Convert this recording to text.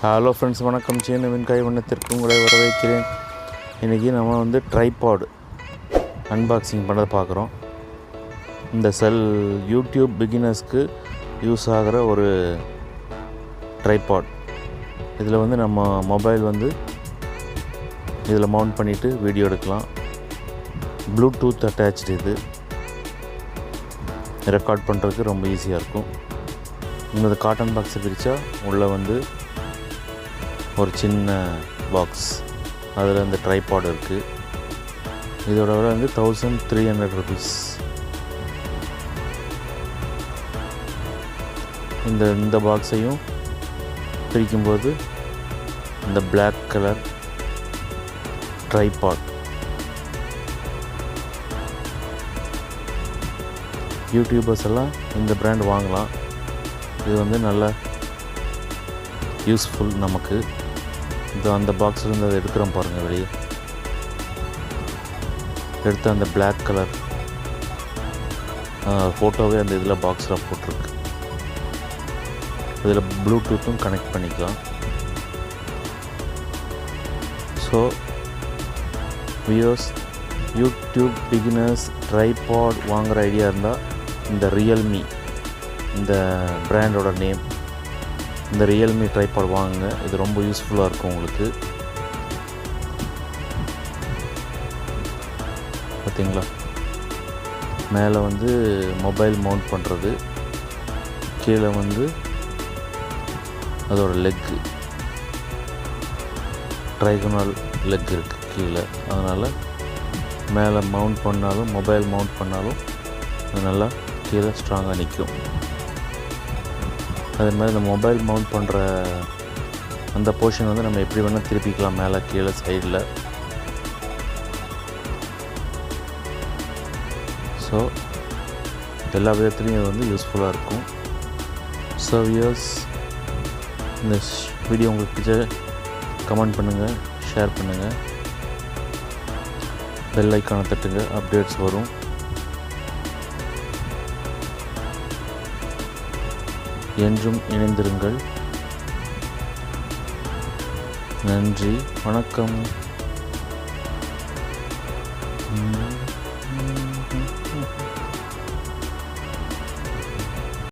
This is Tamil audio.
ஹலோ ஃப்ரெண்ட்ஸ், வணக்கம். சீனவின் கைவண்ணத்திற்கு உங்களை வரவேற்கிறேன். இன்றைக்கி நம்ம ட்ரைபாடு அன்பாக்சிங் பண்ணதை பார்க்குறோம். இந்த யூடியூப் பிகினர்ஸ்க்கு யூஸ் ஆகிற ஒரு ட்ரைபாட். இதில் நம்ம மொபைல் இதில் மவுண்ட் பண்ணிவிட்டு வீடியோ எடுக்கலாம். Bluetooth attached. இது ரெக்கார்ட் பண்ணுறதுக்கு ரொம்ப ஈஸியாக இருக்கும். இந்த காட்டன் பாக்ஸை பிரித்தா உள்ளே ஒரு சின்ன பாக்ஸ், அதில் இந்த ட்ரைபாட் இருக்குது. இதோட விலை 1300 rupees. இந்த பாக்ஸையும் பிரிக்கும்போது இந்த பிளாக் கலர் ட்ரைபாட் யூடியூபர்ஸ் எல்லாம் இந்த பிராண்ட் வாங்கலாம். இது நல்ல யூஸ்ஃபுல் நமக்கு. அந்த பாக்ஸில் அதை எடுக்கிறோம் பாருங்கள். வெளியே எடுத்து அந்த பிளாக் கலர் ஃபோட்டோவே அந்த இதில் பாக்ஸில் போட்டிருக்கு. இதில் ப்ளூடூத்தும் கனெக்ட் பண்ணிக்கலாம். So viewers, YouTube beginners tripod வாங்குகிற ஐடியா இருந்தால் இந்த ரியல்மி, இந்த பிராண்டோட நேம், இந்த ரியல்மி ட்ரைபாட் வாங்குங்க. இது ரொம்ப யூஸ்ஃபுல்லாக இருக்கும் உங்களுக்கு. பார்த்தீங்களா, மேலே மொபைல் மவுண்ட் பண்ணுறது, கீழே அதோட லெக்கு, ட்ரைகோனல் லெக் இருக்குது கீழே. அதனால் மேலே மவுண்ட் பண்ணாலும், மொபைல் மவுண்ட் பண்ணாலும் அது நல்லா கீழே ஸ்ட்ராங்காக நிற்கும். அதே மாதிரி இந்த மொபைல் மவுண்ட் பண்ணுற அந்த போர்ஷன் நம்ம எப்படி வேணால் திருப்பிக்கலாம், மேலே கீழே சைடில். ஸோ எல்லா விதத்துலேயும் இது யூஸ்ஃபுல்லாக இருக்கும். ஸோ வியூவர்ஸ், இந்த வீடியோ உங்களுக்கு பிடிச்ச கமெண்ட் பண்ணுங்கள், ஷேர் பண்ணுங்கள், பெல் ஐக்கானை தட்டுங்க, அப்டேட்ஸ் வரும். என்றும் இணைந்திருங்கள். நன்றி, வணக்கம்.